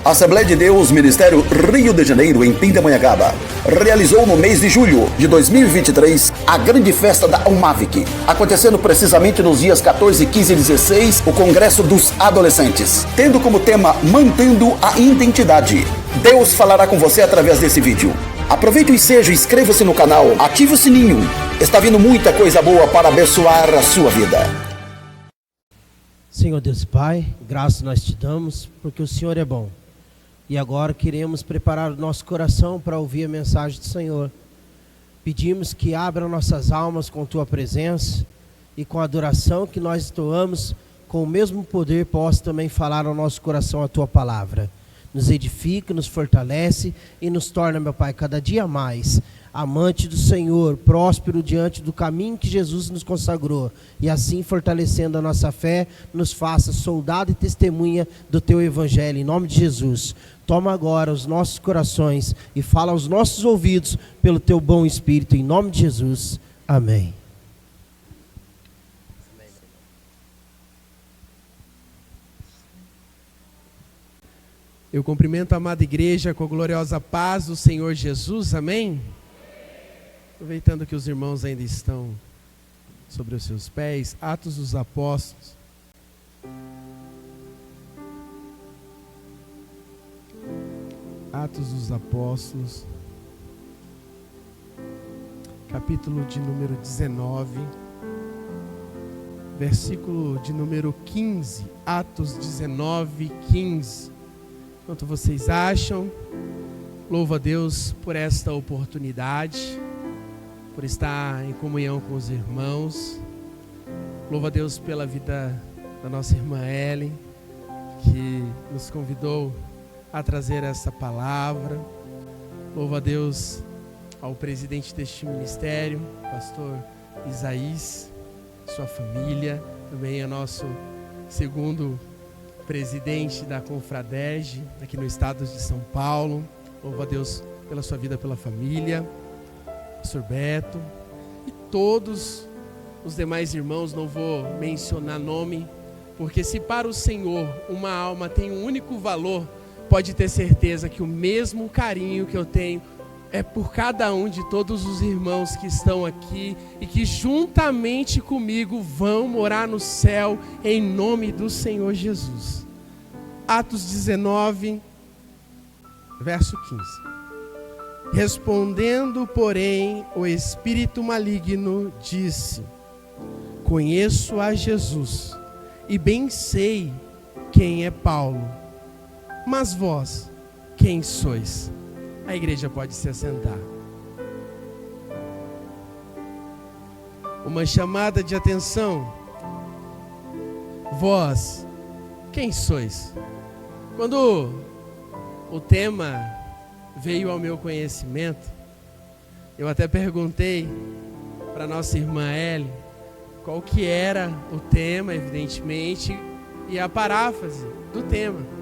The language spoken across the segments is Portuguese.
Assembleia de Deus, Ministério Rio de Janeiro, em Pindamonhangaba, realizou no mês de julho de 2023 a grande festa da UMAVIC, acontecendo precisamente nos dias 14, 15 e 16 o Congresso dos Adolescentes, tendo como tema Mantendo a Identidade. Deus falará com você através desse vídeo. Aproveite o ensejo, inscreva-se no canal, ative o sininho. Está vindo muita coisa boa para abençoar a sua vida. Senhor Deus e Pai, graças nós te damos, porque o Senhor é bom. E agora queremos preparar o nosso coração para ouvir a mensagem do Senhor. Pedimos que abra nossas almas com Tua presença e com a adoração que nós entoamos, com o mesmo poder possa também falar ao nosso coração a Tua palavra. Nos edifica, nos fortalece e nos torna, meu Pai, cada dia mais amante do Senhor, próspero diante do caminho que Jesus nos consagrou, e assim fortalecendo a nossa fé, nos faça soldado e testemunha do Teu Evangelho, em nome de Jesus. Toma agora os nossos corações e fala aos nossos ouvidos pelo Teu bom Espírito, em nome de Jesus. Amém. Eu cumprimento a amada igreja com a gloriosa paz do Senhor Jesus, amém? Aproveitando que os irmãos ainda estão sobre os seus pés, Atos dos Apóstolos. Atos dos Apóstolos, capítulo de número 19, versículo de número 15, Atos 19, 15. Enquanto vocês acham, louvo a Deus por esta oportunidade, por estar em comunhão com os irmãos. Louvo a Deus pela vida da nossa irmã Ellen, que nos convidou a trazer essa palavra. Louvo a Deus ao presidente deste ministério, pastor Isaís, sua família, também a nosso segundo presidente da Confradege, aqui no estado de São Paulo. Louvo a Deus pela sua vida, pela família, pastor Beto e todos os demais irmãos. Não vou mencionar nome, porque se para o Senhor uma alma tem um único valor, pode ter certeza que o mesmo carinho que eu tenho é por cada um de todos os irmãos que estão aqui e que juntamente comigo vão morar no céu em nome do Senhor Jesus. Atos 19, verso 15. Respondendo, porém, o espírito maligno disse: conheço a Jesus e bem sei quem é Paulo, mas vós, quem sois? A igreja pode se assentar. Uma chamada de atenção. Vós, quem sois? Quando o tema veio ao meu conhecimento, eu até perguntei para nossa irmã Ellen qual que era o tema, evidentemente, e a paráfrase do tema.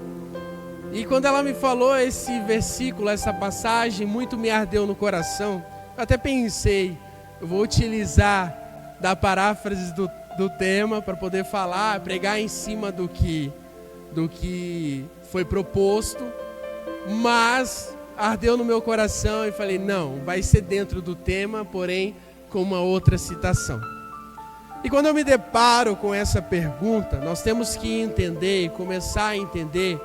E quando ela me falou esse versículo, essa passagem, muito me ardeu no coração. Eu até pensei, eu vou utilizar da paráfrase do tema para poder falar, pregar em cima do que foi proposto, mas ardeu no meu coração e falei, não, vai ser dentro do tema, porém com uma outra citação. E quando eu me deparo com essa pergunta, nós temos que entender e começar a entender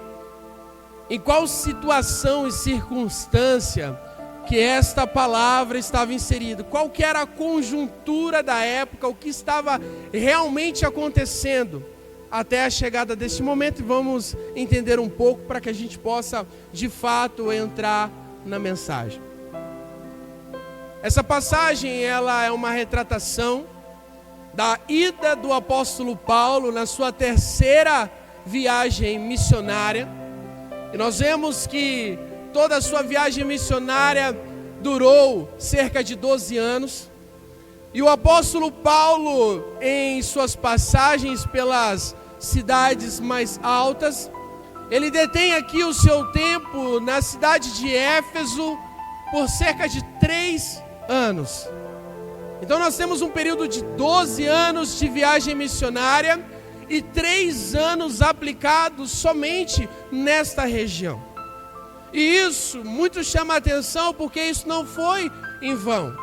em qual situação e circunstância que esta palavra estava inserida, qual que era a conjuntura da época, o que estava realmente acontecendo até a chegada deste momento, e vamos entender um pouco para que a gente possa de fato entrar na mensagem. Essa passagem, ela é uma retratação da ida do apóstolo Paulo na sua terceira viagem missionária. E nós vemos que toda a sua viagem missionária durou cerca de 12 anos. E o apóstolo Paulo, em suas passagens pelas cidades mais altas, ele detém aqui o seu tempo na cidade de Éfeso por cerca de 3 anos. Então nós temos um período de 12 anos de viagem missionária e 3 anos aplicados somente nesta região. E isso muito chama a atenção, porque isso não foi em vão.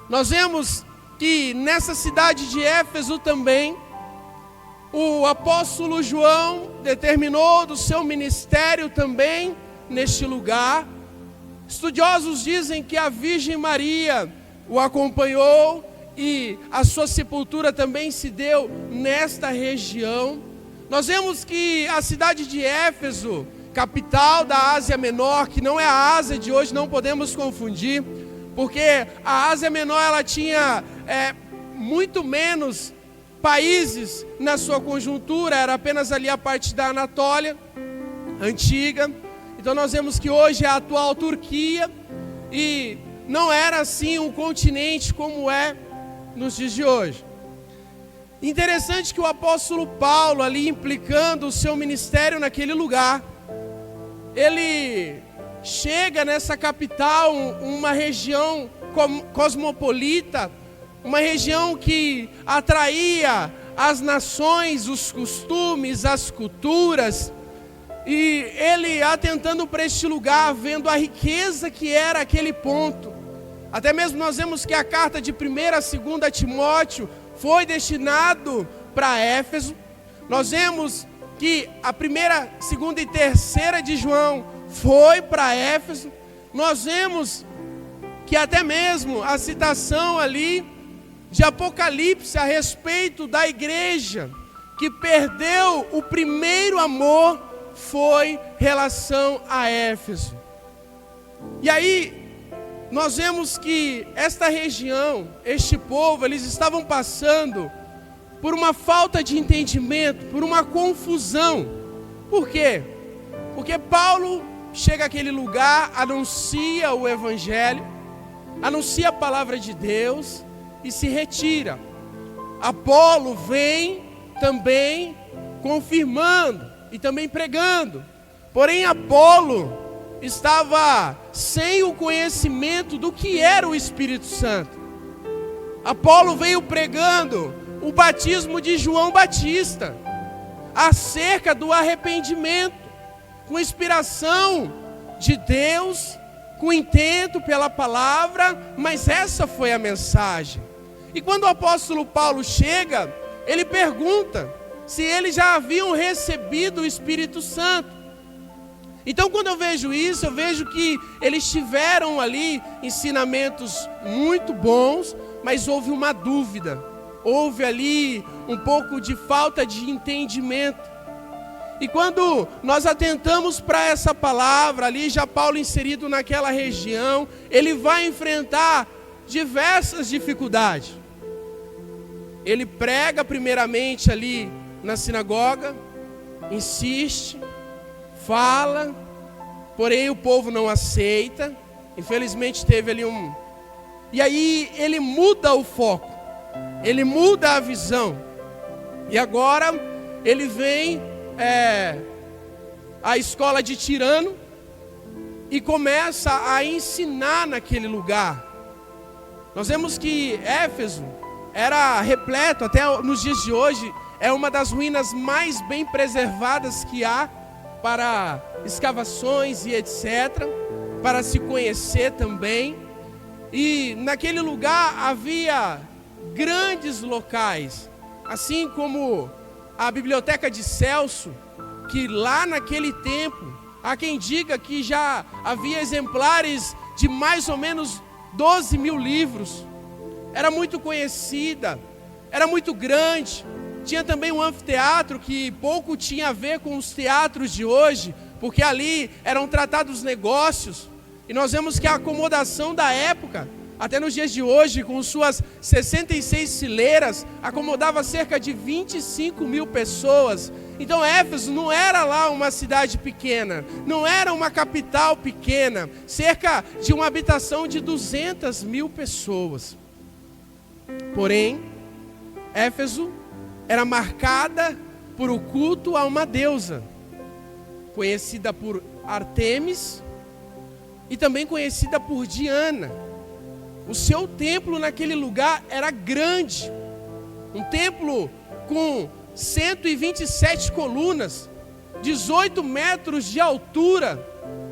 Nós vemos que nessa cidade de Éfeso também, o apóstolo João determinou do seu ministério também neste lugar. Estudiosos dizem que a Virgem Maria o acompanhou e a sua sepultura também se deu nesta região. Nós vemos que a cidade de Éfeso, capital da Ásia Menor, que não é a Ásia de hoje, não podemos confundir, porque a Ásia Menor ela tinha muito menos países na sua conjuntura, era apenas ali a parte da Anatólia antiga. Então nós vemos que hoje é a atual Turquia, e não era assim um continente como é nos dias de hoje. Interessante que o apóstolo Paulo, ali implicando o seu ministério naquele lugar, ele chega nessa capital, uma região cosmopolita, uma região que atraía as nações, os costumes, as culturas, e ele atentando para este lugar, vendo a riqueza que era aquele ponto. Até mesmo nós vemos que a carta de 1ª a 2ª Timóteo foi destinado para Éfeso. Nós vemos que a 1ª, 2ª e 3ª de João foi para Éfeso. Nós vemos que até mesmo a citação ali de Apocalipse a respeito da igreja que perdeu o primeiro amor foi relação a Éfeso. E aí nós vemos que esta região, este povo, eles estavam passando por uma falta de entendimento, por uma confusão. Por quê? Porque Paulo chega àquele lugar, anuncia o evangelho, anuncia a palavra de Deus e se retira. Apolo vem também confirmando e também pregando. Porém, Apolo estava sem o conhecimento do que era o Espírito Santo. Apolo veio pregando o batismo de João Batista, acerca do arrependimento, com inspiração de Deus, com intento pela palavra, mas essa foi a mensagem. E quando o apóstolo Paulo chega, ele pergunta se eles já haviam recebido o Espírito Santo. Então quando eu vejo isso, eu vejo que eles tiveram ali ensinamentos muito bons, mas houve uma dúvida, houve ali um pouco de falta de entendimento. E quando nós atentamos para essa palavra ali, já Paulo inserido naquela região, ele vai enfrentar diversas dificuldades. Ele prega primeiramente ali na sinagoga, insiste, fala, porém o povo não aceita. Infelizmente teve ali E aí ele muda o foco, ele muda a visão. E agora ele vem à escola de Tirano e começa a ensinar naquele lugar. Nós vemos que Éfeso era repleto, até nos dias de hoje, é uma das ruínas mais bem preservadas que há para escavações e etc., para se conhecer também. E naquele lugar havia grandes locais, assim como a biblioteca de Celso, que lá naquele tempo, há quem diga que já havia exemplares de mais ou menos 12 mil livros. Era muito conhecida, era muito grande. Tinha também um anfiteatro que pouco tinha a ver com os teatros de hoje, porque ali eram tratados negócios. E nós vemos que a acomodação da época, até nos dias de hoje, com suas 66 fileiras, acomodava cerca de 25 mil pessoas. Então Éfeso não era lá uma cidade pequena, não era uma capital pequena, cerca de uma habitação de 200 mil pessoas. Porém, Éfeso era marcada por o culto a uma deusa, conhecida por Artemis e também conhecida por Diana. O seu templo naquele lugar era grande, um templo com 127 colunas, 18 metros de altura.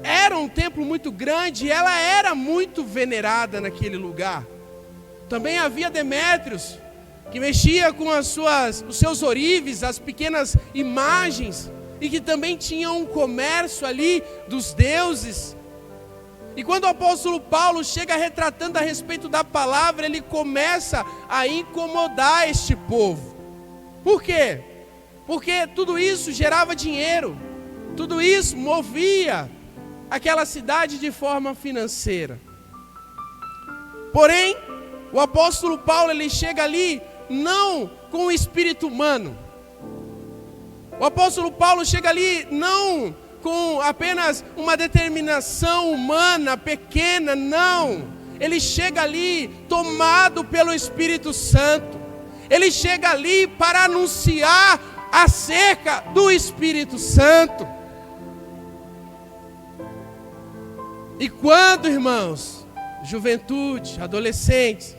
Era um templo muito grande e ela era muito venerada naquele lugar. Também havia Demétrios, que mexia com os seus ourives, as pequenas imagens, e que também tinha um comércio ali dos deuses. E quando o apóstolo Paulo chega retratando a respeito da palavra, ele começa a incomodar este povo. Por quê? Porque tudo isso gerava dinheiro, tudo isso movia aquela cidade de forma financeira. Porém, o apóstolo Paulo, ele chega ali não com o espírito humano. O apóstolo Paulo chega ali não com apenas uma determinação humana pequena, não. Ele chega ali tomado pelo Espírito Santo. Ele chega ali para anunciar acerca do Espírito Santo. E quando, irmãos, juventude, adolescentes,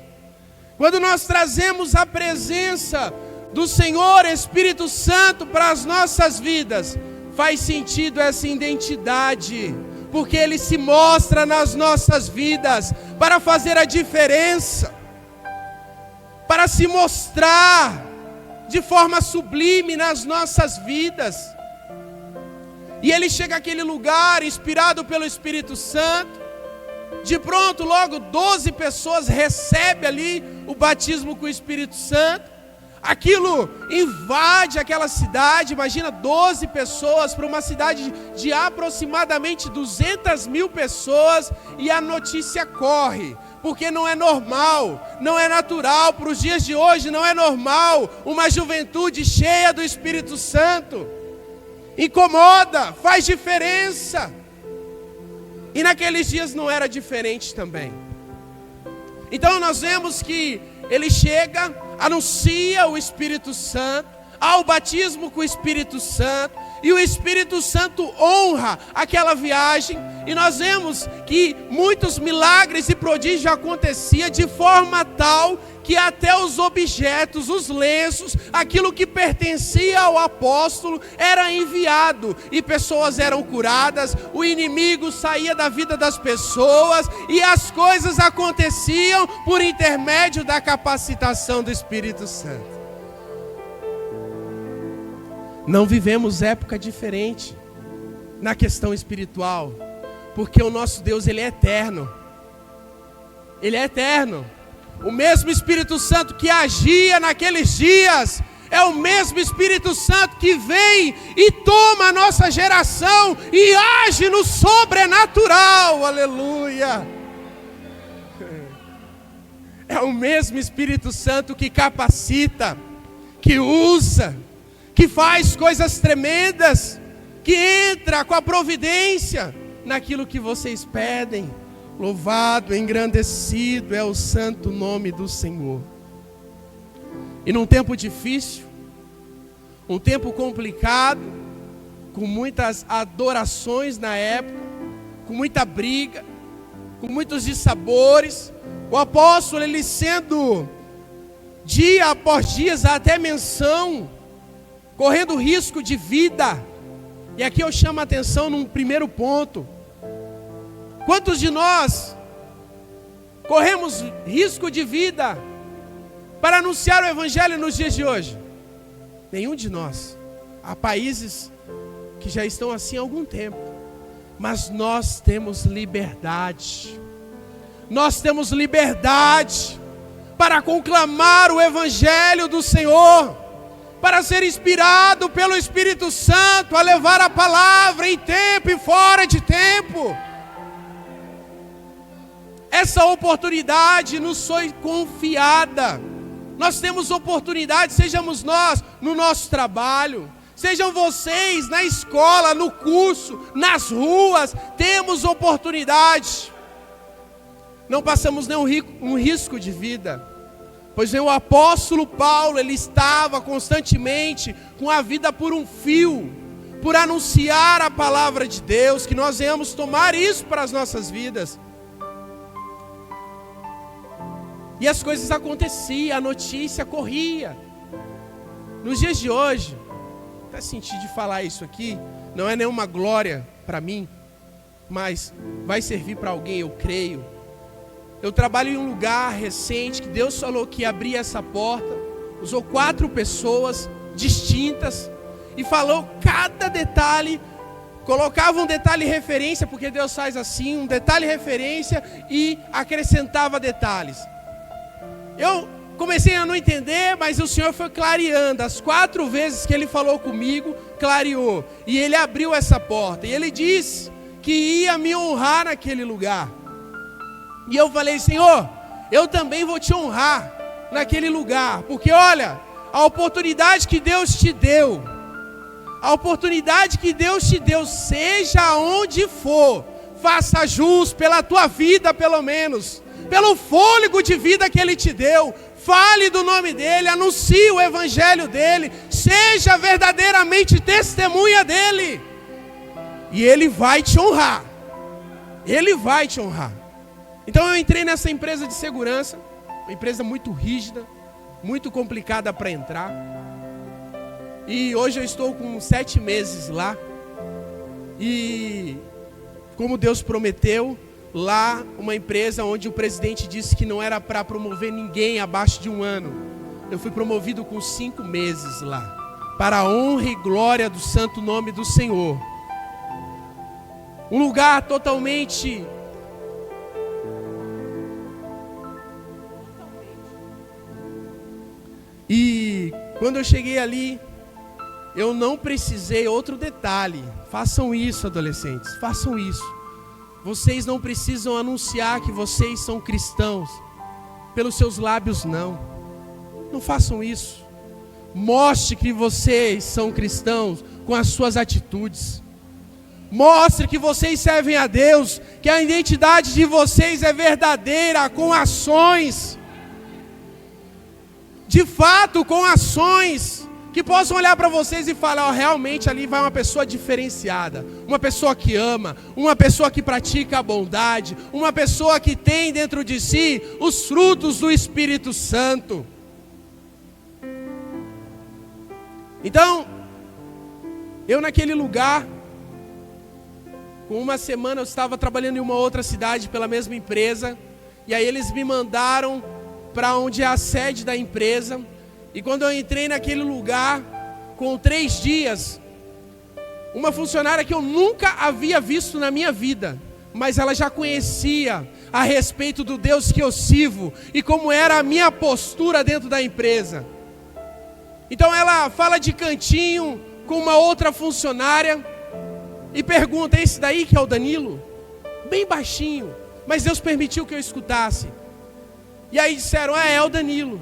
quando nós trazemos a presença do Senhor Espírito Santo para as nossas vidas, faz sentido essa identidade, porque Ele se mostra nas nossas vidas para fazer a diferença, para se mostrar de forma sublime nas nossas vidas. E Ele chega àquele lugar inspirado pelo Espírito Santo. De pronto, logo 12 pessoas recebem ali o batismo com o Espírito Santo. Aquilo invade aquela cidade. Imagina 12 pessoas para uma cidade de aproximadamente 200 mil pessoas. E a notícia corre, porque não é normal, não é natural. Para os dias de hoje não é normal uma juventude cheia do Espírito Santo. Incomoda, faz diferença. E naqueles dias não era diferente também. Então nós vemos que ele chega, anuncia o Espírito Santo, há o batismo com o Espírito Santo, e o Espírito Santo honra aquela viagem, e nós vemos que muitos milagres e prodígios aconteciam de forma tal que até os objetos, os lenços, aquilo que pertencia ao apóstolo era enviado, e pessoas eram curadas, o inimigo saía da vida das pessoas, e as coisas aconteciam por intermédio da capacitação do Espírito Santo. Não vivemos época diferente na questão espiritual, porque o nosso Deus, Ele é eterno. Ele é eterno. O mesmo Espírito Santo que agia naqueles dias é o mesmo Espírito Santo que vem e toma a nossa geração e age no sobrenatural. Aleluia! É o mesmo Espírito Santo que capacita, que usa, que faz coisas tremendas, que entra com a providência naquilo que vocês pedem. Louvado, engrandecido é o santo nome do Senhor. E num tempo difícil, um tempo complicado, com muitas adorações na época, com muita briga, com muitos dissabores, o apóstolo, ele sendo dia após dia até menção, correndo risco de vida. E aqui eu chamo a atenção num primeiro ponto. Quantos de nós corremos risco de vida para anunciar o Evangelho nos dias de hoje? Nenhum de nós. Há países que já estão assim há algum tempo, mas nós temos liberdade. Nós temos liberdade para conclamar o Evangelho do Senhor, para ser inspirado pelo Espírito Santo a levar a palavra em tempo e fora de tempo. Essa oportunidade nos foi confiada. Nós temos oportunidade, sejamos nós no nosso trabalho, sejam vocês na escola, no curso, nas ruas, temos oportunidade. Não passamos nenhum risco de vida, pois o apóstolo Paulo, ele estava constantemente com a vida por um fio, por anunciar a palavra de Deus, que nós venhamos tomar isso para as nossas vidas. E as coisas aconteciam, a notícia corria. Nos dias de hoje, até senti de falar isso aqui, não é nenhuma glória para mim, mas vai servir para alguém, eu creio. Eu trabalho em um lugar recente que Deus falou que abria essa porta, usou 4 pessoas distintas e falou cada detalhe, colocava um detalhe referência, porque Deus faz assim, um detalhe referência e acrescentava detalhes. Eu comecei a não entender, mas o Senhor foi clareando. As 4 vezes que Ele falou comigo, clareou. E Ele abriu essa porta. E Ele disse que ia me honrar naquele lugar. E eu falei, Senhor, eu também vou te honrar naquele lugar. Porque olha, a oportunidade que Deus te deu, seja onde for, faça jus pela tua vida pelo menos, pelo fôlego de vida que Ele te deu. Fale do nome dEle, anuncie o evangelho dEle, seja verdadeiramente testemunha dEle. E Ele vai te honrar. Ele vai te honrar. Então eu entrei nessa empresa de segurança, uma empresa muito rígida, muito complicada para entrar. E hoje eu estou com 7 meses lá. E como Deus prometeu, lá uma empresa onde o presidente disse que não era para promover ninguém abaixo de 1 ano. Eu fui promovido com 5 meses lá, para a honra e glória do santo nome do Senhor. Um lugar totalmente... E quando eu cheguei ali, eu não precisei, outro detalhe, façam isso, adolescentes, façam isso. Vocês não precisam anunciar que vocês são cristãos pelos seus lábios, não. Não façam isso. Mostre que vocês são cristãos com as suas atitudes. Mostre que vocês servem a Deus, que a identidade de vocês é verdadeira, com ações. De fato, com ações que possam olhar para vocês e falar, realmente ali vai uma pessoa diferenciada, uma pessoa que ama, uma pessoa que pratica a bondade, uma pessoa que tem dentro de si os frutos do Espírito Santo. Então, eu naquele lugar, com 1 semana eu estava trabalhando em uma outra cidade pela mesma empresa, e aí eles me mandaram para onde é a sede da empresa. E quando eu entrei naquele lugar, com 3 dias, uma funcionária que eu nunca havia visto na minha vida, mas ela já conhecia a respeito do Deus que eu sirvo e como era a minha postura dentro da empresa. Então ela fala de cantinho com uma outra funcionária e pergunta, esse daí que é o Danilo? Bem baixinho, mas Deus permitiu que eu escutasse. E aí disseram, é o Danilo.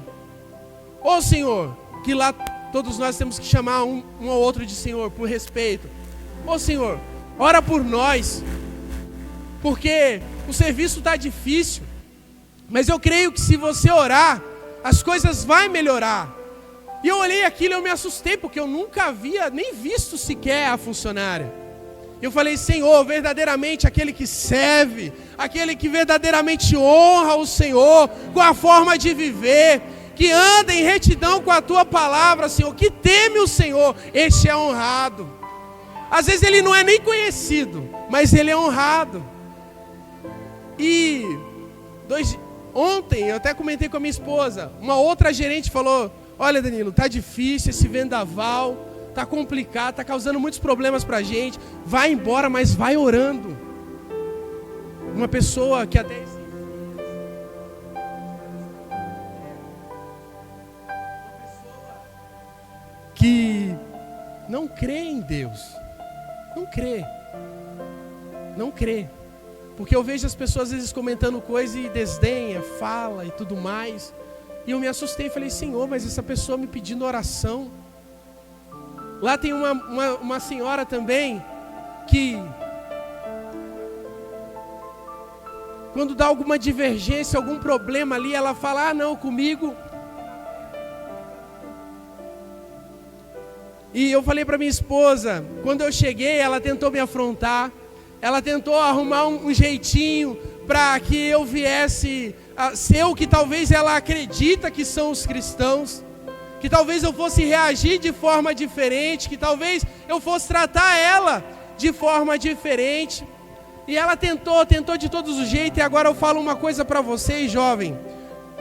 Ô Senhor, que lá todos nós temos que chamar um ao outro de Senhor, por respeito. Ô Senhor, ora por nós, porque o serviço está difícil, mas eu creio que se você orar, as coisas vão melhorar. E eu olhei aquilo e eu me assustei, porque eu nunca havia nem visto sequer a funcionária. Eu falei, Senhor, verdadeiramente aquele que serve, aquele que verdadeiramente honra o Senhor com a forma de viver, que anda em retidão com a Tua palavra, Senhor, que teme o Senhor, este é honrado. Às vezes ele não é nem conhecido, mas ele é honrado. E ontem eu até comentei com a minha esposa, uma outra gerente falou, olha Danilo, tá difícil esse vendaval, tá complicado, tá causando muitos problemas pra gente, vai embora, mas vai orando. Uma pessoa que até que não crê em Deus, não crê, porque eu vejo as pessoas às vezes comentando coisa e desdenha, fala e tudo mais, e eu me assustei e falei, Senhor, mas essa pessoa me pedindo oração. Lá tem uma senhora também, que quando dá alguma divergência, algum problema ali, ela fala, não, comigo. E eu falei para minha esposa, quando eu cheguei, ela tentou me afrontar, ela tentou arrumar um jeitinho para que eu viesse a ser o que talvez ela acredita que são os cristãos, que talvez eu fosse reagir de forma diferente, que talvez eu fosse tratar ela de forma diferente. E ela tentou de todos os jeitos. E agora eu falo uma coisa para vocês, jovem,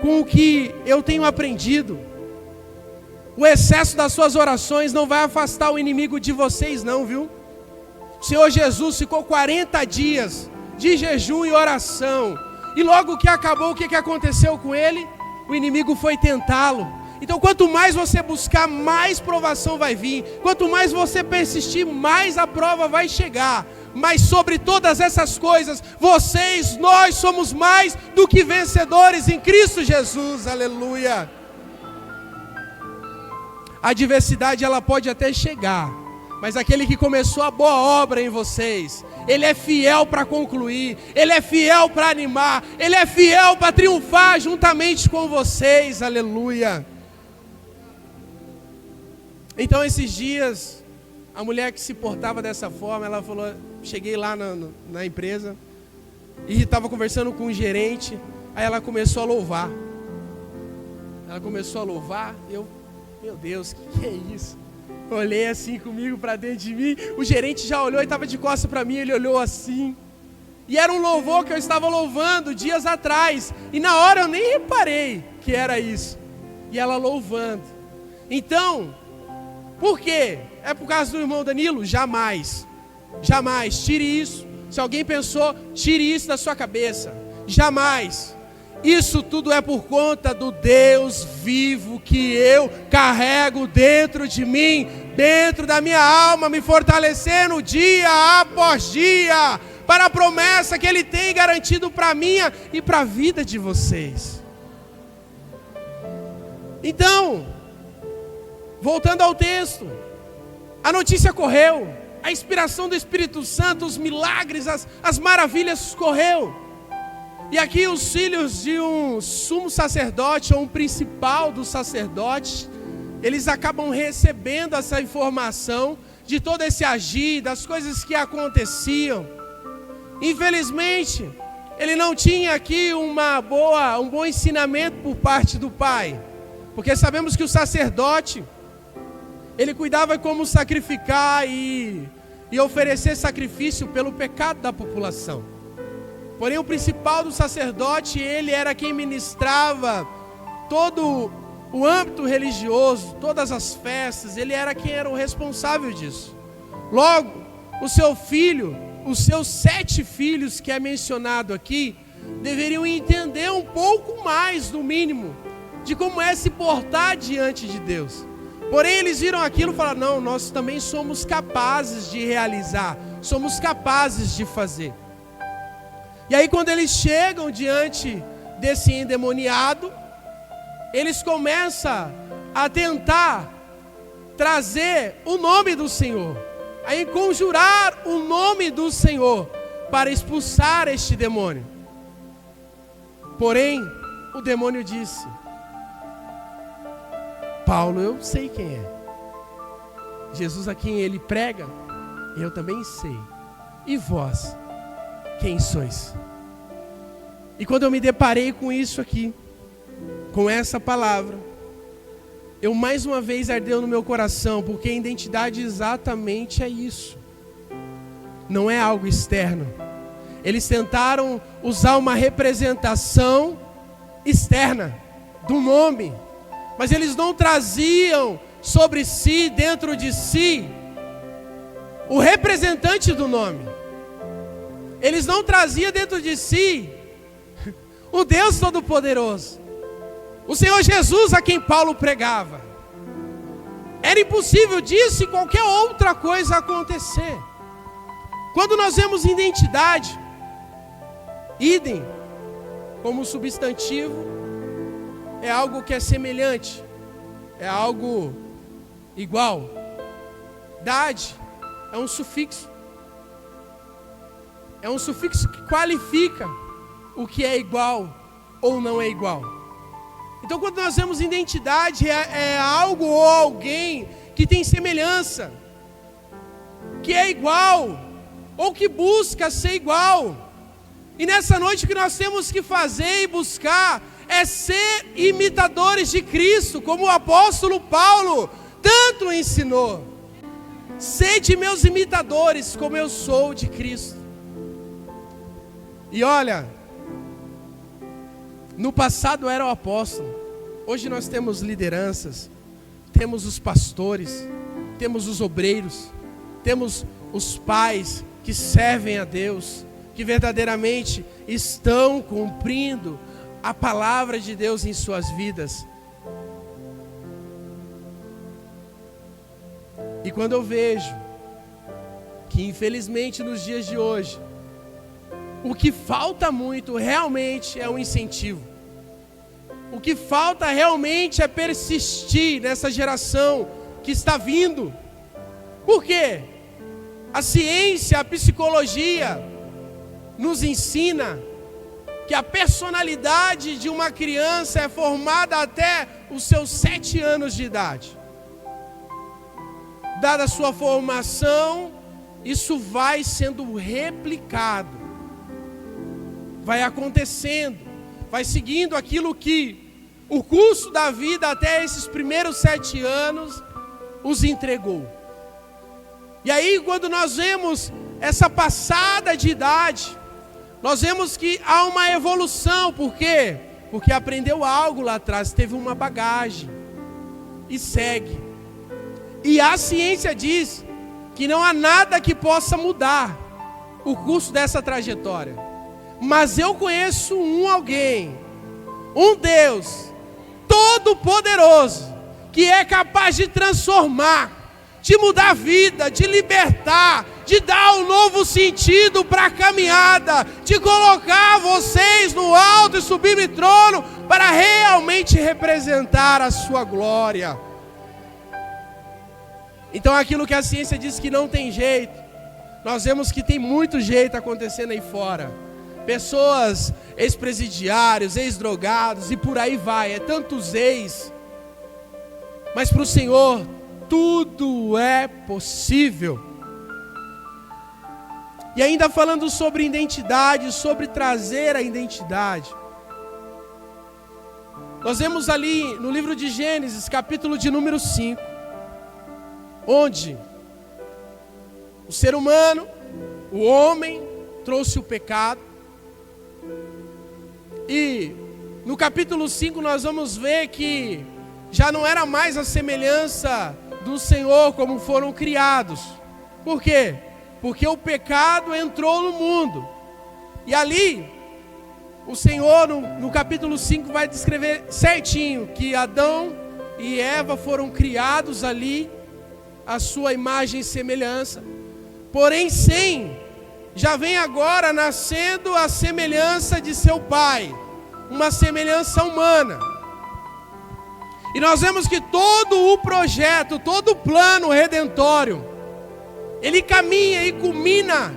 com o que eu tenho aprendido: o excesso das suas orações não vai afastar o inimigo de vocês não, viu? O Senhor Jesus ficou 40 dias de jejum e oração, e logo que acabou, o que aconteceu com ele? O inimigo foi tentá-lo. Então quanto mais você buscar, mais provação vai vir. Quanto mais você persistir, mais a prova vai chegar. Mas sobre todas essas coisas, nós somos mais do que vencedores em Cristo Jesus, aleluia. A adversidade ela pode até chegar, mas aquele que começou a boa obra em vocês, Ele é fiel para concluir, Ele é fiel para animar, Ele é fiel para triunfar juntamente com vocês, aleluia. Então esses dias, a mulher que se portava dessa forma, ela falou, cheguei lá na empresa, e estava conversando com o gerente, aí ela começou a louvar. Eu, meu Deus, que é isso? Olhei assim comigo para dentro de mim, o gerente já olhou e estava de costas para mim, ele olhou assim, e era um louvor que eu estava louvando dias atrás, e na hora eu nem reparei que era isso, e ela louvando. Então, por quê? É por causa do irmão Danilo? Jamais, tire isso. Se alguém pensou, tire isso da sua cabeça, jamais. Isso tudo é por conta do Deus vivo que eu carrego dentro de mim, dentro da minha alma, me fortalecendo dia após dia, para a promessa que Ele tem garantido para a minha e para a vida de vocês. Então, voltando ao texto, a notícia correu, a inspiração do Espírito Santo, os milagres, as maravilhas correu. E aqui os filhos de um sumo sacerdote, ou um principal dos sacerdotes, eles acabam recebendo essa informação de todo esse agir, das coisas que aconteciam. Infelizmente, ele não tinha aqui um bom ensinamento por parte do pai, porque sabemos que o sacerdote, ele cuidava como sacrificar e oferecer sacrifício pelo pecado da população. Porém, o principal do sacerdote, ele era quem ministrava todo o âmbito religioso, todas as festas, ele era quem era o responsável disso. Logo, os seus 7 filhos que é mencionado aqui, deveriam entender um pouco mais, no mínimo, de como é se portar diante de Deus. Porém, eles viram aquilo e falaram, não, nós também somos capazes de realizar, somos capazes de fazer. E aí quando eles chegam diante desse endemoniado, eles começam a tentar trazer o nome do Senhor, a conjurar o nome do Senhor para expulsar este demônio. Porém, o demônio disse, Paulo, eu sei quem é. Jesus a quem ele prega, eu também sei. E vós, quem sois? E quando eu me deparei com isso aqui, com essa palavra, eu mais uma vez ardeu no meu coração, porque a identidade exatamente é isso. Não é algo externo. Eles tentaram usar uma representação externa do nome, mas eles não traziam sobre si, dentro de si, o representante do nome. Eles não traziam dentro de si o Deus Todo-Poderoso, o Senhor Jesus a quem Paulo pregava. Era impossível disso e qualquer outra coisa acontecer. Quando nós vemos identidade, idem, como substantivo, é algo que é semelhante, é algo igual. Dade é um sufixo. É um sufixo que qualifica o que é igual ou não é igual. Então quando nós vemos identidade, é algo ou alguém que tem semelhança, que é igual, ou que busca ser igual. E nessa noite o que nós temos que fazer e buscar é ser imitadores de Cristo, como o apóstolo Paulo tanto ensinou. Sede meus imitadores, como eu sou de Cristo. E olha, no passado era o apóstolo, hoje nós temos lideranças, temos os pastores, temos os obreiros, temos os pais que servem a Deus, que verdadeiramente estão cumprindo a palavra de Deus em suas vidas. E quando eu vejo que infelizmente nos dias de hoje, o que falta muito realmente é um incentivo. O que falta realmente é persistir nessa geração que está vindo. Por quê? A ciência, a psicologia nos ensina que a personalidade de uma criança é formada até os seus 7 anos de idade. Dada a sua formação, isso vai sendo replicado, vai acontecendo, vai seguindo aquilo que o curso da vida até esses primeiros 7 anos os entregou. E aí quando nós vemos essa passada de idade, nós vemos que há uma evolução. Por quê? Porque aprendeu algo lá atrás, teve uma bagagem e segue. E a ciência diz que não há nada que possa mudar o curso dessa trajetória. Mas eu conheço alguém, um Deus todo-poderoso, que é capaz de transformar, de mudar a vida, de libertar, de dar um novo sentido para a caminhada, de colocar vocês no alto e sublime trono para realmente representar a sua glória. Então aquilo que a ciência diz que não tem jeito, nós vemos que tem muito jeito acontecendo aí fora. Pessoas, ex-presidiários, ex-drogados e por aí vai, é tantos ex. Mas para o Senhor tudo é possível. E ainda falando sobre identidade, sobre trazer a identidade, nós vemos ali no livro de Gênesis, capítulo de número 5, onde o ser humano, o homem, trouxe o pecado. E no capítulo 5 nós vamos ver que já não era mais a semelhança do Senhor como foram criados. Por quê? Porque o pecado entrou no mundo. E ali, o Senhor no capítulo 5 vai descrever certinho que Adão e Eva foram criados ali, a sua imagem e semelhança. Porém Sem já vem agora nascendo a semelhança de seu pai, uma semelhança humana. E nós vemos que todo o projeto, todo o plano redentório, ele caminha e culmina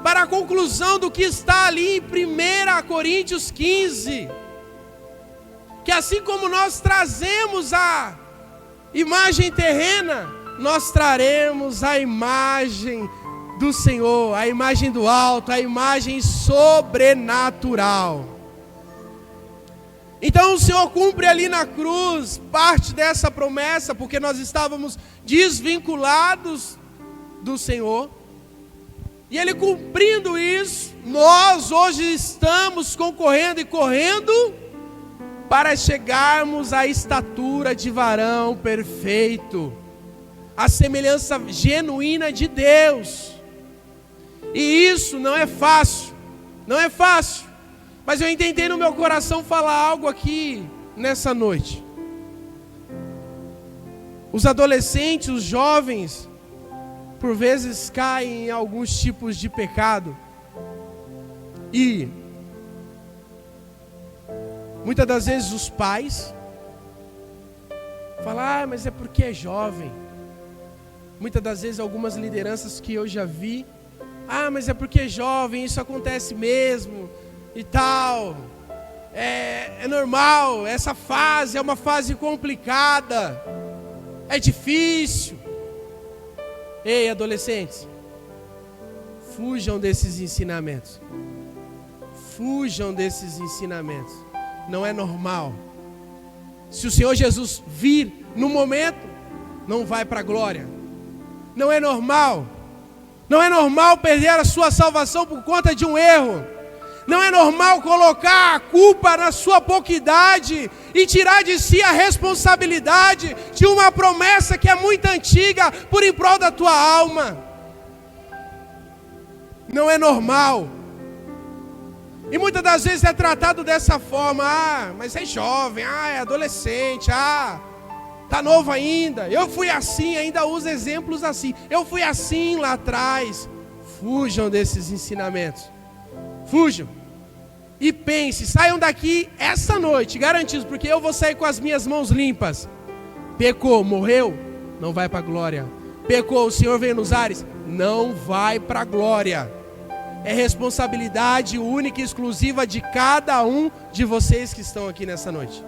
para a conclusão do que está ali em 1 Coríntios 15. Que assim como nós trazemos a imagem terrena, nós traremos a imagem do Senhor, a imagem do alto, a imagem sobrenatural. Então o Senhor cumpre ali na cruz parte dessa promessa, porque nós estávamos desvinculados do Senhor. E Ele cumprindo isso, nós hoje estamos concorrendo e correndo para chegarmos à estatura de varão perfeito, a semelhança genuína de Deus. E isso não é fácil, não é fácil. Mas eu entendi no meu coração falar algo aqui nessa noite. Os adolescentes, os jovens, por vezes caem em alguns tipos de pecado. E muitas das vezes os pais falam, mas é porque é jovem. Muitas das vezes algumas lideranças que eu já vi, mas é porque é jovem, isso acontece mesmo e tal, é normal, essa fase é uma fase complicada, é difícil. Ei, adolescentes, fujam desses ensinamentos, fujam desses ensinamentos. não é normal. Se o Senhor Jesus vir no momento, não vai para a glória. Não é normal. Não é normal perder a sua salvação por conta de um erro. Não é normal colocar a culpa na sua pouca idade e tirar de si a responsabilidade de uma promessa que é muito antiga por em prol da tua alma. Não é normal. E muitas das vezes é tratado dessa forma. Mas é jovem, é adolescente, tá novo ainda. Eu fui assim, ainda uso exemplos assim. Eu fui assim lá atrás. Fujam desses ensinamentos. Fujam. E pense, saiam daqui essa noite, garantidos, porque eu vou sair com as minhas mãos limpas. Pecou, morreu, não vai para a glória. Pecou, o Senhor veio nos ares, não vai para a glória. É responsabilidade única e exclusiva de cada um de vocês que estão aqui nessa noite.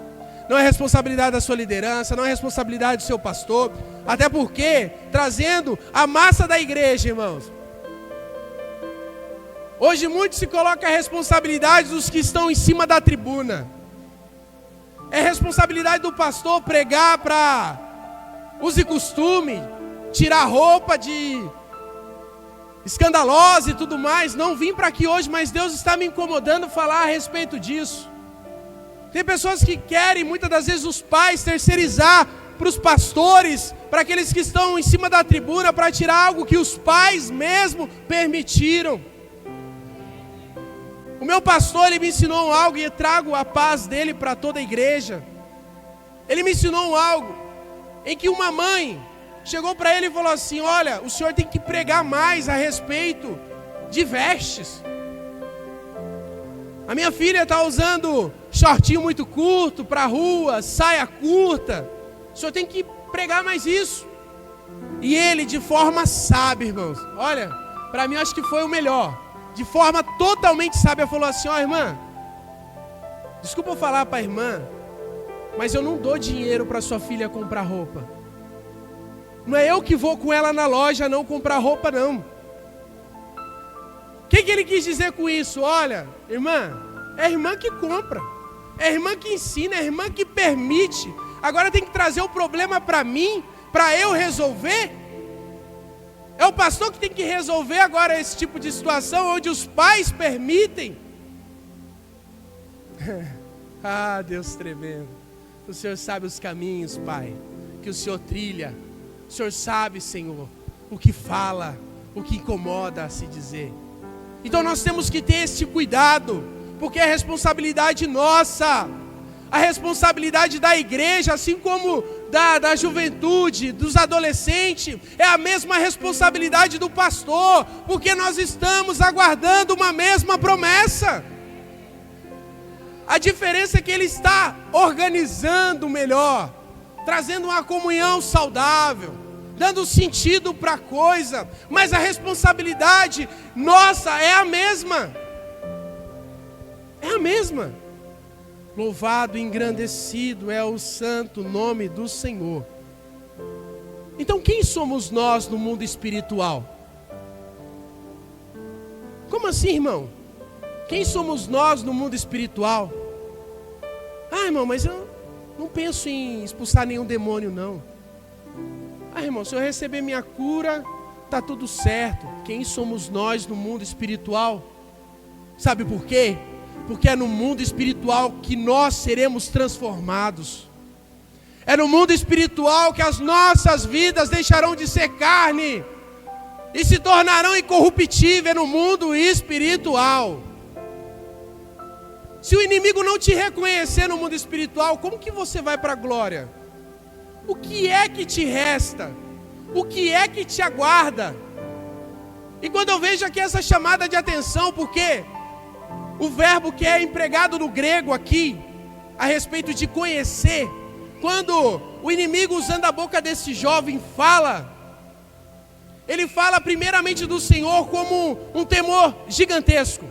Não é responsabilidade da sua liderança, não é responsabilidade do seu pastor. Até porque, trazendo a massa da igreja, irmãos, hoje muito se coloca a responsabilidade dos que estão em cima da tribuna. É responsabilidade do pastor pregar para uso e costume, tirar roupa de escandalosa e tudo mais. Não vim para aqui hoje, mas Deus está me incomodando falar a respeito disso. Tem pessoas que querem, muitas das vezes, os pais terceirizar para os pastores, para aqueles que estão em cima da tribuna, para tirar algo que os pais mesmo permitiram. O meu pastor, ele me ensinou algo e eu trago a paz dele para toda a igreja. Ele me ensinou algo em que uma mãe chegou para ele e falou assim: olha, o senhor tem que pregar mais a respeito de vestes. A minha filha está usando shortinho muito curto para a rua, saia curta. O senhor tem que pregar mais isso. E ele, de forma sábia, irmãos, olha, para mim eu acho que foi o melhor. De forma totalmente sábia, falou assim: ó, irmã, desculpa eu falar para a irmã, mas eu não dou dinheiro para sua filha comprar roupa. Não é eu que vou com ela na loja não comprar roupa, não. O que ele quis dizer com isso? Olha, irmã, é a irmã que compra, é a irmã que ensina, é a irmã que permite. Agora tem que trazer o problema para mim, para eu resolver? É o pastor que tem que resolver agora esse tipo de situação, onde os pais permitem? Deus tremendo. O Senhor sabe os caminhos, Pai, que o Senhor trilha. O Senhor sabe, Senhor, o que fala, o que incomoda a se dizer. Então nós temos que ter esse cuidado, porque é responsabilidade nossa, a responsabilidade da igreja, assim como da juventude, dos adolescentes, é a mesma responsabilidade do pastor, porque nós estamos aguardando uma mesma promessa. A diferença é que ele está organizando melhor, trazendo uma comunhão saudável, dando sentido para a coisa, mas a responsabilidade nossa é a mesma. É a mesma. Louvado e engrandecido é o santo nome do Senhor. Então quem somos nós no mundo espiritual? Como assim, irmão? Quem somos nós no mundo espiritual? Irmão, mas eu não penso em expulsar nenhum demônio, não. Irmão, se eu receber minha cura, tá tudo certo. Quem somos nós no mundo espiritual? Sabe por quê? Porque é no mundo espiritual que nós seremos transformados. É no mundo espiritual que as nossas vidas deixarão de ser carne e se tornarão incorruptíveis. É no mundo espiritual. Se o inimigo não te reconhecer no mundo espiritual, como que você vai para a glória? O que é que te resta? O que é que te aguarda? E quando eu vejo aqui essa chamada de atenção, porque o verbo que é empregado no grego aqui, a respeito de conhecer, quando o inimigo, usando a boca desse jovem, fala, ele fala primeiramente do Senhor como um temor gigantesco.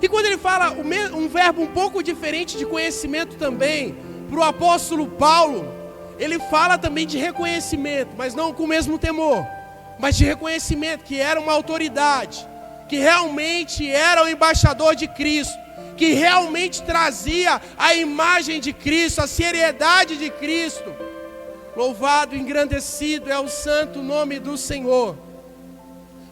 E quando ele fala um verbo um pouco diferente de conhecimento também, para o apóstolo Paulo, ele fala também de reconhecimento, mas não com o mesmo temor, mas de reconhecimento, que era uma autoridade, que realmente era o embaixador de Cristo, que realmente trazia a imagem de Cristo, a seriedade de Cristo. Louvado, engrandecido é o santo nome do Senhor.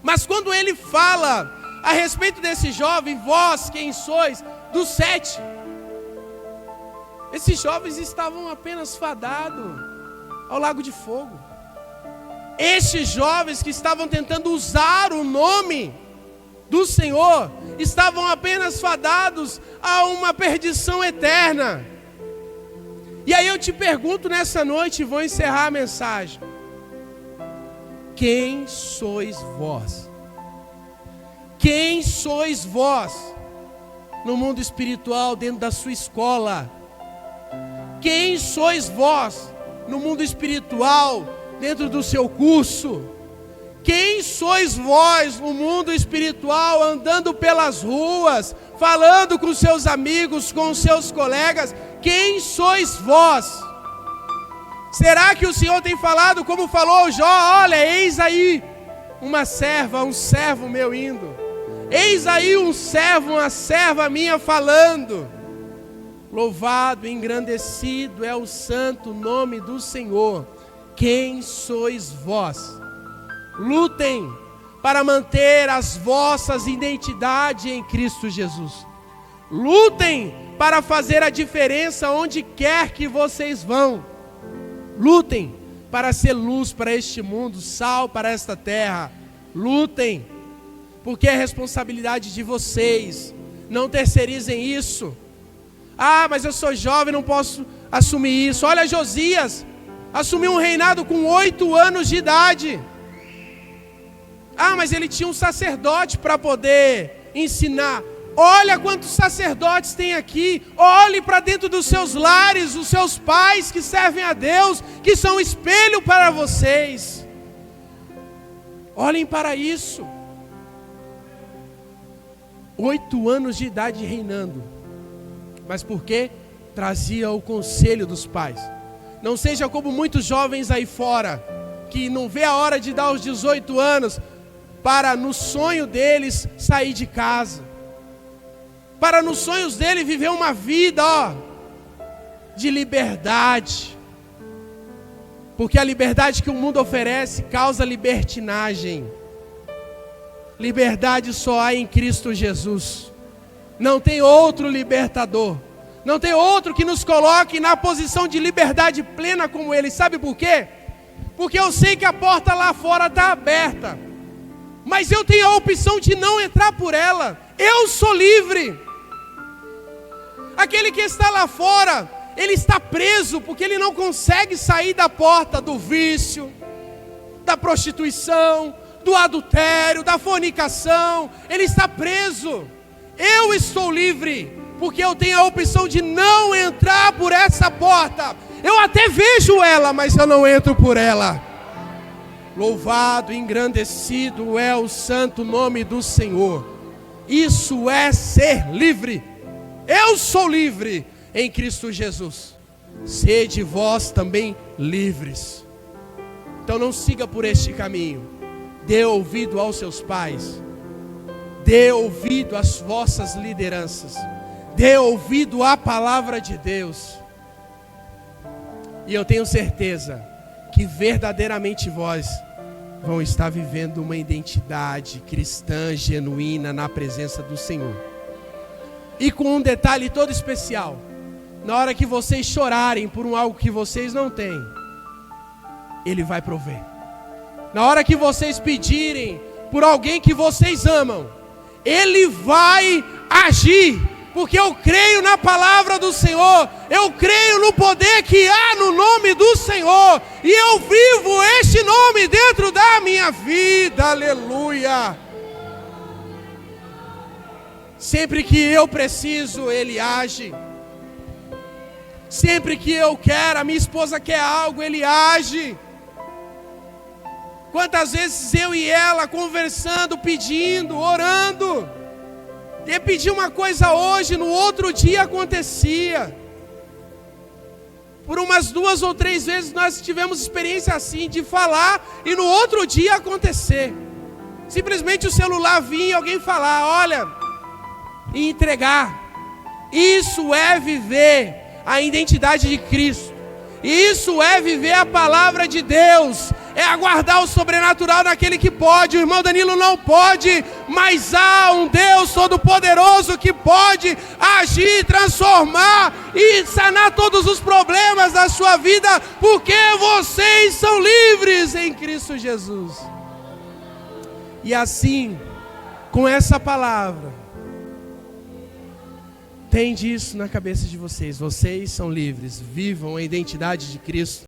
Mas quando ele fala a respeito desse jovem, vós quem sois, dos 7, esses jovens estavam apenas fadados ao lago de fogo. Estes jovens que estavam tentando usar o nome do Senhor, estavam apenas fadados a uma perdição eterna. E aí eu te pergunto nessa noite, e vou encerrar a mensagem: quem sois vós? Quem sois vós no mundo espiritual, dentro da sua escola? Quem sois vós no mundo espiritual, dentro do seu curso? Quem sois vós no mundo espiritual, andando pelas ruas, falando com seus amigos, com seus colegas? Quem sois vós? Será que o Senhor tem falado como falou ao Jó? Olha, eis aí uma serva, um servo meu indo. Eis aí um servo, uma serva minha falando. Louvado, engrandecido é o santo nome do Senhor. Quem sois vós? Lutem para manter as vossas identidades em Cristo Jesus. Lutem para fazer a diferença onde quer que vocês vão. Lutem para ser luz para este mundo, sal para esta terra. Lutem, porque é responsabilidade de vocês. Não terceirizem isso. Ah, mas eu sou jovem, não posso assumir isso. Olha, Josias assumiu um reinado com 8 anos de idade. Ah, mas ele tinha um sacerdote para poder ensinar. Olha quantos sacerdotes tem aqui. Olhe para dentro dos seus lares, os seus pais que servem a Deus, que são espelho para vocês. Olhem para isso. 8 anos de idade reinando. Mas por quê? Trazia o conselho dos pais. Não seja como muitos jovens aí fora, que não vê a hora de dar os 18 anos, para no sonho deles sair de casa, para nos sonhos dele viver uma vida de liberdade, porque a liberdade que o mundo oferece causa libertinagem. Liberdade só há em Cristo Jesus. Não tem outro libertador, não tem outro que nos coloque na posição de liberdade plena como ele. Sabe por quê? Porque eu sei que a porta lá fora está aberta, mas eu tenho a opção de não entrar por ela. Eu sou livre. Aquele que está lá fora, ele está preso, porque ele não consegue sair da porta do vício, da prostituição, do adultério, da fornicação. Ele está preso. Eu estou livre, porque eu tenho a opção de não entrar por essa porta. Eu até vejo ela, mas eu não entro por ela. Louvado, engrandecido é o santo nome do Senhor. Isso é ser livre. Eu sou livre em Cristo Jesus. Sede vós também livres. Então não siga por este caminho. Dê ouvido aos seus pais. Dê ouvido às vossas lideranças. Dê ouvido à palavra de Deus. E eu tenho certeza que verdadeiramente vós vão estar vivendo uma identidade cristã genuína na presença do Senhor. E com um detalhe todo especial: na hora que vocês chorarem por algo que vocês não têm, Ele vai prover. Na hora que vocês pedirem por alguém que vocês amam, Ele vai agir. Porque eu creio na palavra do Senhor, eu creio no poder que há no nome do Senhor, e eu vivo este nome dentro da minha vida, aleluia. Sempre que eu preciso, Ele age. Sempre que eu quero, a minha esposa quer algo, Ele age. Quantas vezes eu e ela conversando, pedindo, orando, eu pedi uma coisa hoje, no outro dia acontecia. Por umas 2 ou 3 vezes nós tivemos experiência assim, de falar e no outro dia acontecer. Simplesmente o celular vinha e alguém falar, olha, e entregar. Isso é viver a identidade de Cristo. Isso é viver a palavra de Deus. É aguardar o sobrenatural naquele que pode. O irmão Danilo não pode, mas há um Deus todo-poderoso que pode agir, transformar e sanar todos os problemas da sua vida, porque vocês são livres em Cristo Jesus. E assim, com essa palavra, tende isso na cabeça de vocês. Vocês são livres. Vivam a identidade de Cristo.